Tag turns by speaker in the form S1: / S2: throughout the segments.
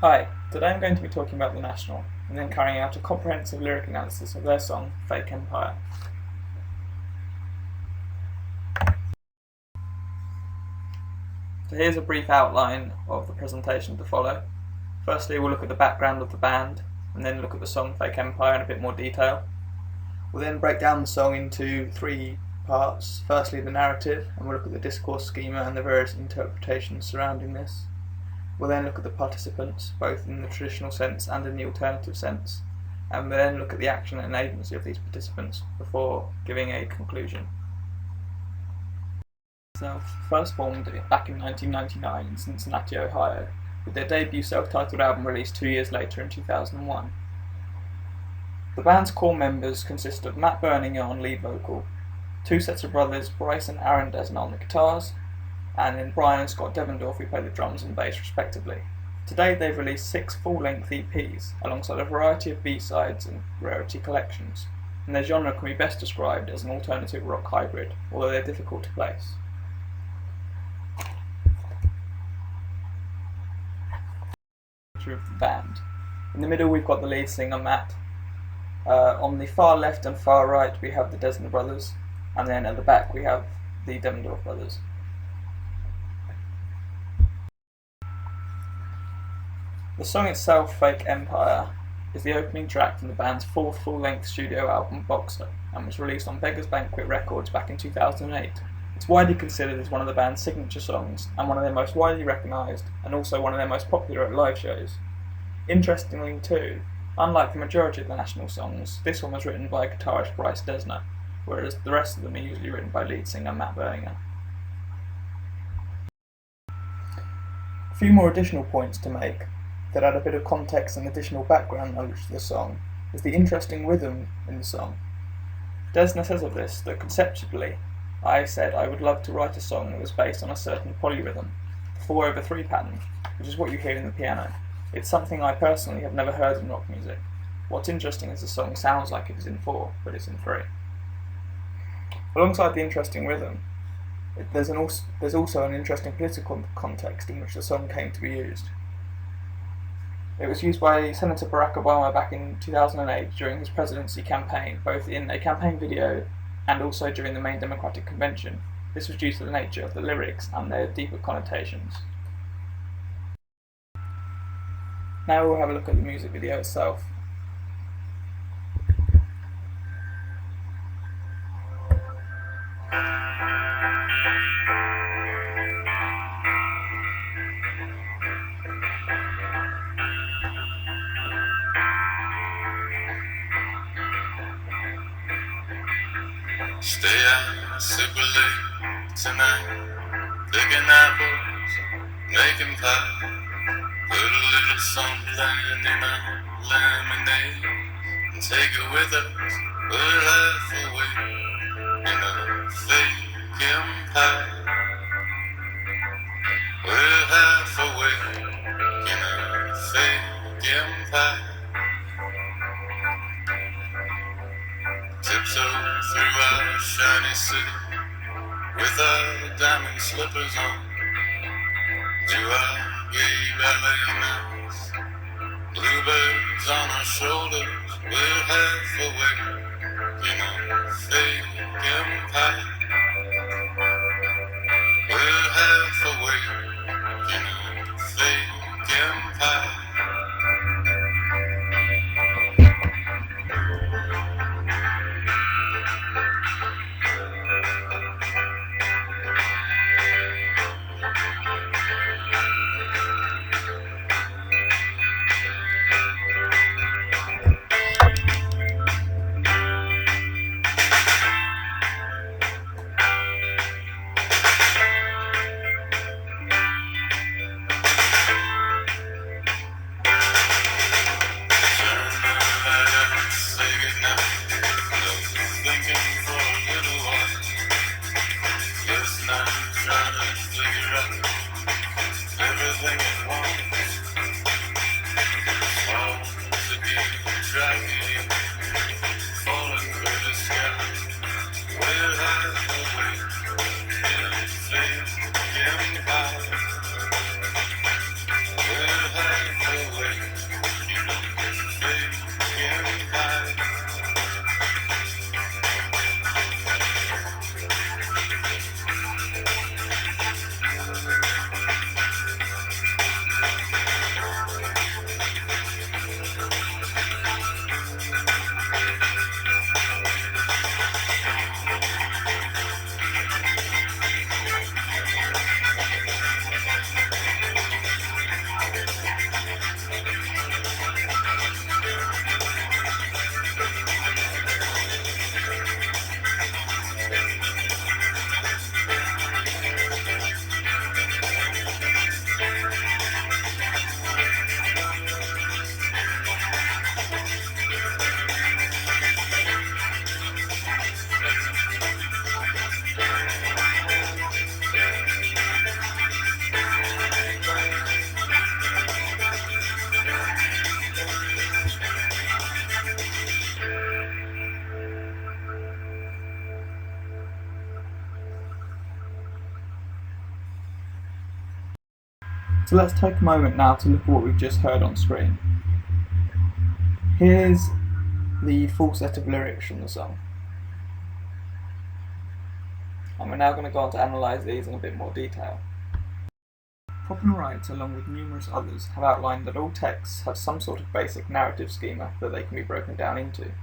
S1: Hi, today I'm going to be talking about The National, and then carrying out a comprehensive lyric analysis of their song, Fake Empire. So here's a brief outline of the presentation to follow. Firstly, we'll look at the background of the band, and then look at the song Fake Empire in a bit more detail. We'll then break down the song into three parts. Firstly, the narrative, and we'll look at the discourse schema and the various interpretations surrounding this. We'll then look at the participants, both in the traditional sense and in the alternative sense, and we'll then look at the action and agency of these participants before giving a conclusion. Itself first formed back in 1999 in Cincinnati, Ohio, with their debut self-titled album released 2 years later in 2001. The band's core members consist of Matt Berninger on lead vocal, two sets of brothers, Bryce and Aaron Desner on the guitars, and then Brian and Scott Devendorf who play the drums and bass respectively. To date they've released 6 full-length EPs, alongside a variety of B-sides and rarity collections, and their genre can be best described as an alternative rock hybrid, although they're difficult to place. Of the band. In the middle we've got the lead singer Matt. On the far left and far right we have the Desner brothers, and then at the back we have the Devendorf brothers. The song itself, Fake Empire, is the opening track from the band's 4th full-length studio album, Boxer, and was released on Beggars Banquet Records back in 2008. It's widely considered as one of the band's signature songs, and one of their most widely recognised, and also one of their most popular at live shows. Interestingly too, unlike the majority of the National songs, this one was written by guitarist Bryce Desner, whereas the rest of them are usually written by lead singer Matt Berninger. A few more additional points to make that add a bit of context and additional background knowledge to the song is the interesting rhythm in the song. Desner says of this that conceptually, I said I would love to write a song that was based on a certain polyrhythm, the 4/3 pattern, which is what you hear in the piano. It's something I personally have never heard in rock music. What's interesting is the song sounds like it is in 4, but it's in 3. Alongside the interesting rhythm, there's also an interesting political context in which the song came to be used. It was used by Senator Barack Obama back in 2008 during his presidency campaign, both in a campaign video and also during the main Democratic convention. This was due to the nature of the lyrics and their deeper connotations. Now we'll have a look at the music video itself.
S2: Stay out super late tonight, picking apples, making pie. Put a little something in our lemonade and take it with us. We're half away in a fake empire. We're half away in a fake empire. Tiptoe through our shiny city with our diamond slippers on. Do our gay ballet moves, bluebirds on our shoulders. We're half away in a fake empire. We're half away in a fake empire.
S1: So let's take a moment now to look at what we've just heard on screen. Here's the full set of lyrics from the song. And we're now going to go on to analyse these in a bit more detail. Prop and Wright, along with numerous others, have outlined that all texts have some sort of basic narrative schema that they can be broken down into.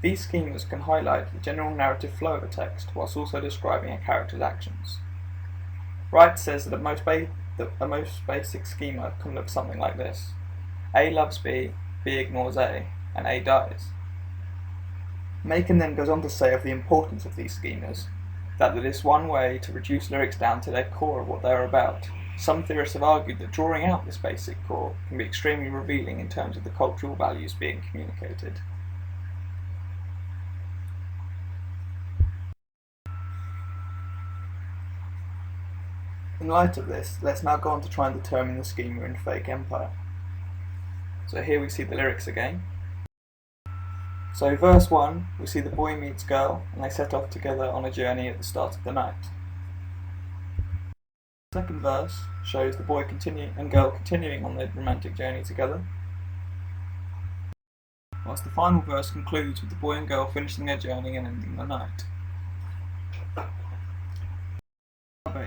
S1: These schemas can highlight the general narrative flow of a text, whilst also describing a character's actions. Wright says that a most basic schema can look something like this. A loves B, B ignores A, and A dies. Macon then goes on to say of the importance of these schemas, that it is one way to reduce lyrics down to their core of what they are about. Some theorists have argued that drawing out this basic core can be extremely revealing in terms of the cultural values being communicated. In light of this, let's now go on to try and determine the schema in Fake Empire. So here we see the lyrics again. So verse 1, we see the boy meets girl and they set off together on a journey at the start of the night. The second verse shows the boy and girl continuing on their romantic journey together, whilst the final verse concludes with the boy and girl finishing their journey and ending the night.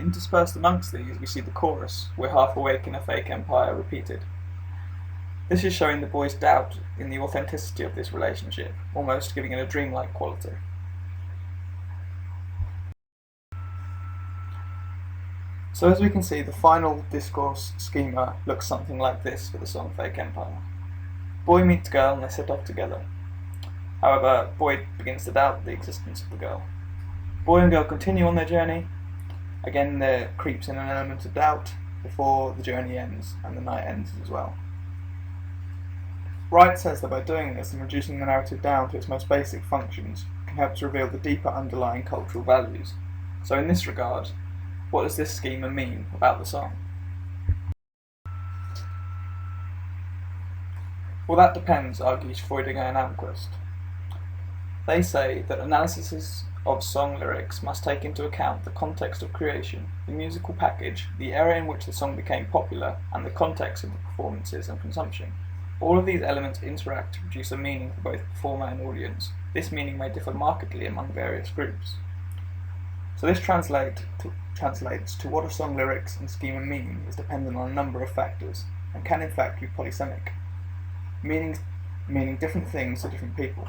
S1: Interspersed amongst these, we see the chorus, "We're half awake in a fake empire," repeated. This is showing the boy's doubt in the authenticity of this relationship, almost giving it a dreamlike quality. So as we can see, the final discourse schema looks something like this for the song Fake Empire. Boy meets girl and they set off together. However, boy begins to doubt the existence of the girl. Boy and girl continue on their journey. Again, there creeps in an element of doubt before the journey ends and the night ends as well. Wright says that by doing this and reducing the narrative down to its most basic functions can help to reveal the deeper underlying cultural values. So in this regard, what does this schema mean about the song? Well, that depends, argues Freudinger and Almquist. They say that analysis of song lyrics must take into account the context of creation, the musical package, the area in which the song became popular, and the context of the performances and consumption. All of these elements interact to produce a meaning for both performer and audience. This meaning may differ markedly among various groups. So this translates to what a song lyrics and schema mean is dependent on a number of factors, and can in fact be polysemic, meaning different things to different people.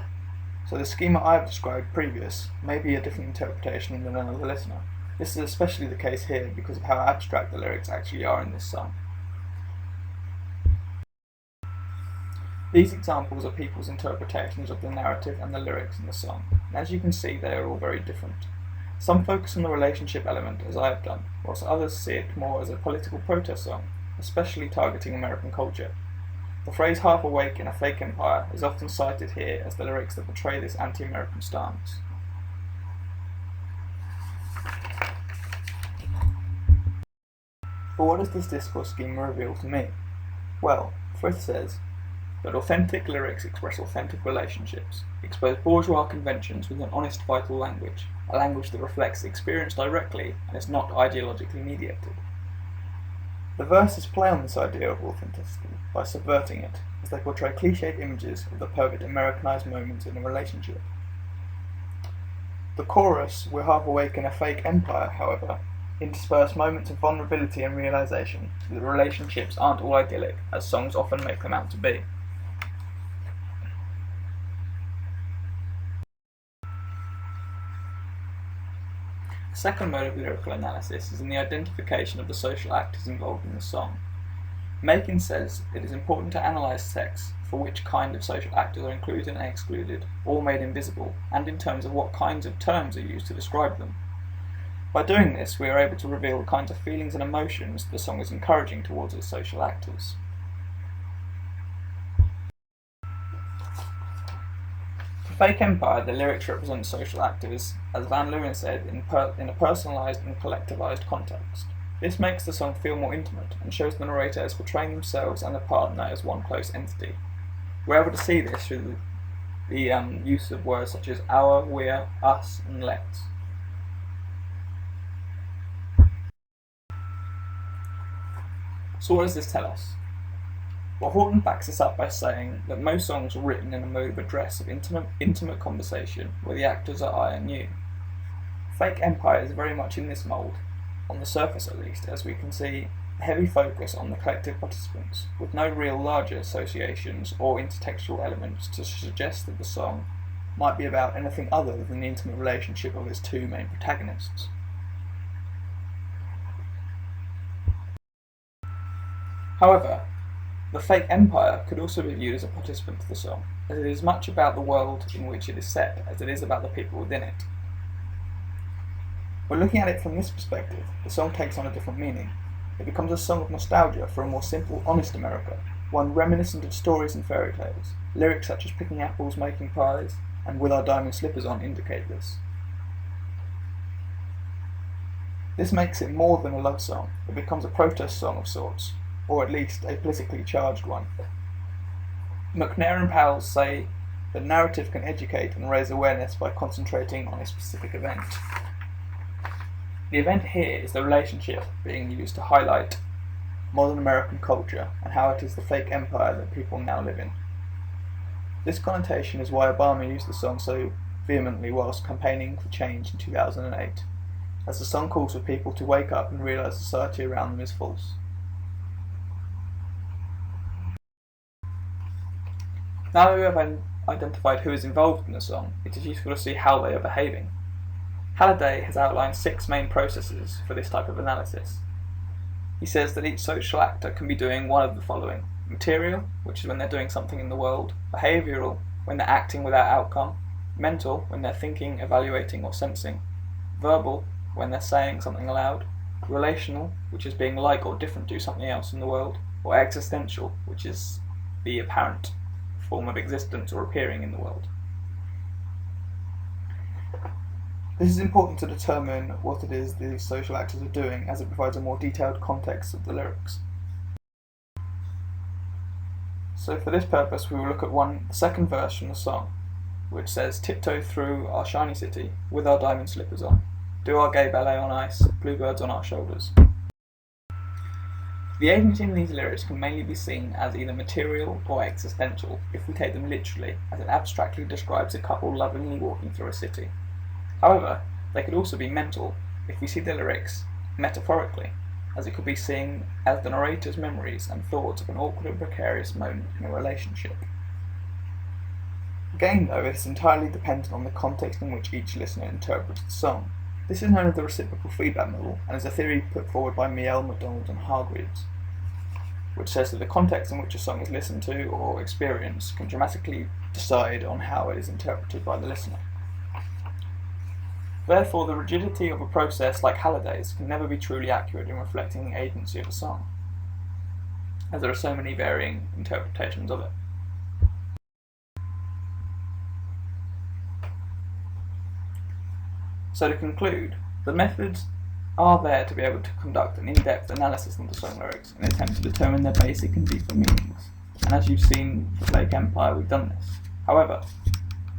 S1: So the schema I have described previous may be a different interpretation than another listener. This is especially the case here because of how abstract the lyrics actually are in this song. These examples are people's interpretations of the narrative and the lyrics in the song, and as you can see they are all very different. Some focus on the relationship element, as I have done, whilst others see it more as a political protest song, especially targeting American culture. The phrase "half awake in a fake empire" is often cited here as the lyrics that portray this anti-American stance. But what does this discourse schema reveal to me? Well, Frith says that authentic lyrics express authentic relationships, expose bourgeois conventions with an honest, vital language, a language that reflects experience directly and is not ideologically mediated. The verses play on this idea of authenticity by subverting it, as they portray cliched images of the perfect Americanized moments in a relationship. The chorus, "We're half awake in a fake empire," however, intersperse moments of vulnerability and realization that relationships aren't all idyllic, as songs often make them out to be. The second mode of lyrical analysis is in the identification of the social actors involved in the song. Macon says it is important to analyse texts for which kind of social actors are included and excluded, or made invisible, and in terms of what kinds of terms are used to describe them. By doing this, we are able to reveal the kinds of feelings and emotions the song is encouraging towards its social actors. For Fake Empire, the lyrics represent social actors, as Van Leeuwen said, in a personalised and collectivised context. This makes the song feel more intimate and shows the narrator as portraying themselves and the partner as one close entity. We're able to see this through the use of words such as our, we're, us, and let's. So what does this tell us? Well, Horton backs this up by saying that most songs are written in a mode of address of intimate conversation where the actors are I and you. Fake Empire is very much in this mould, on the surface at least, as we can see a heavy focus on the collective participants, with no real larger associations or intertextual elements to suggest that the song might be about anything other than the intimate relationship of its two main protagonists. However, the fake empire could also be viewed as a participant to the song, as it is much about the world in which it is set as it is about the people within it. When looking at it from this perspective, the song takes on a different meaning. It becomes a song of nostalgia for a more simple, honest America, one reminiscent of stories and fairy tales. Lyrics such as picking apples, making pies, and with our diamond slippers on indicate this. This makes it more than a love song. It becomes a protest song of sorts, or at least a politically charged one. McNair and Powell say that narrative can educate and raise awareness by concentrating on a specific event. The event here is the relationship being used to highlight modern American culture and how it is the fake empire that people now live in. This connotation is why Obama used the song so vehemently whilst campaigning for change in 2008, as the song calls for people to wake up and realise society around them is false. Now that we have identified who is involved in the song, it is useful to see how they are behaving. Halliday has outlined 6 main processes for this type of analysis. He says that each social actor can be doing one of the following: material, which is when they're doing something in the world; behavioural, when they're acting without outcome; mental, when they're thinking, evaluating or sensing; verbal, when they're saying something aloud; relational, which is being like or different to something else in the world; or existential, which is the apparent form of existence or appearing in the world. This is important to determine what it is the social actors are doing, as it provides a more detailed context of the lyrics. So for this purpose we will look at the second verse from the song, which says, "Tiptoe through our shiny city, with our diamond slippers on, do our gay ballet on ice, bluebirds on our shoulders." The agency in these lyrics can mainly be seen as either material or existential, if we take them literally, as it abstractly describes a couple lovingly walking through a city. However, they could also be mental, if we see the lyrics metaphorically, as it could be seen as the narrator's memories and thoughts of an awkward and precarious moment in a relationship. Again, though, it is entirely dependent on the context in which each listener interprets the song. This is known as the reciprocal feedback model, and is a theory put forward by Miele, MacDonald and Hargreaves, which says that the context in which a song is listened to or experienced can dramatically decide on how it is interpreted by the listener. Therefore, the rigidity of a process like Halliday's can never be truly accurate in reflecting the agency of a song, as there are so many varying interpretations of it. So to conclude, the methods are there to be able to conduct an in-depth analysis of the song lyrics in an attempt to determine their basic and deeper meanings, and as you've seen for Fake Empire, we've done this. However,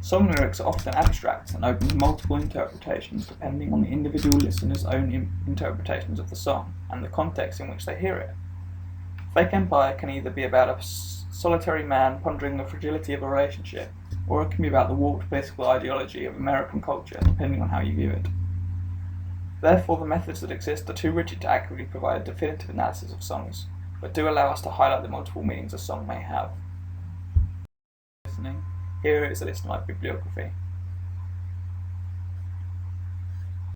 S1: song lyrics are often abstract and open to multiple interpretations depending on the individual listener's own interpretations of the song and the context in which they hear it. Fake Empire can either be about a solitary man pondering the fragility of a relationship, or it can be about the warped political ideology of American culture, depending on how you view it. Therefore, the methods that exist are too rigid to accurately provide a definitive analysis of songs, but do allow us to highlight the multiple meanings a song may have. Listening. Here is a list of my bibliography.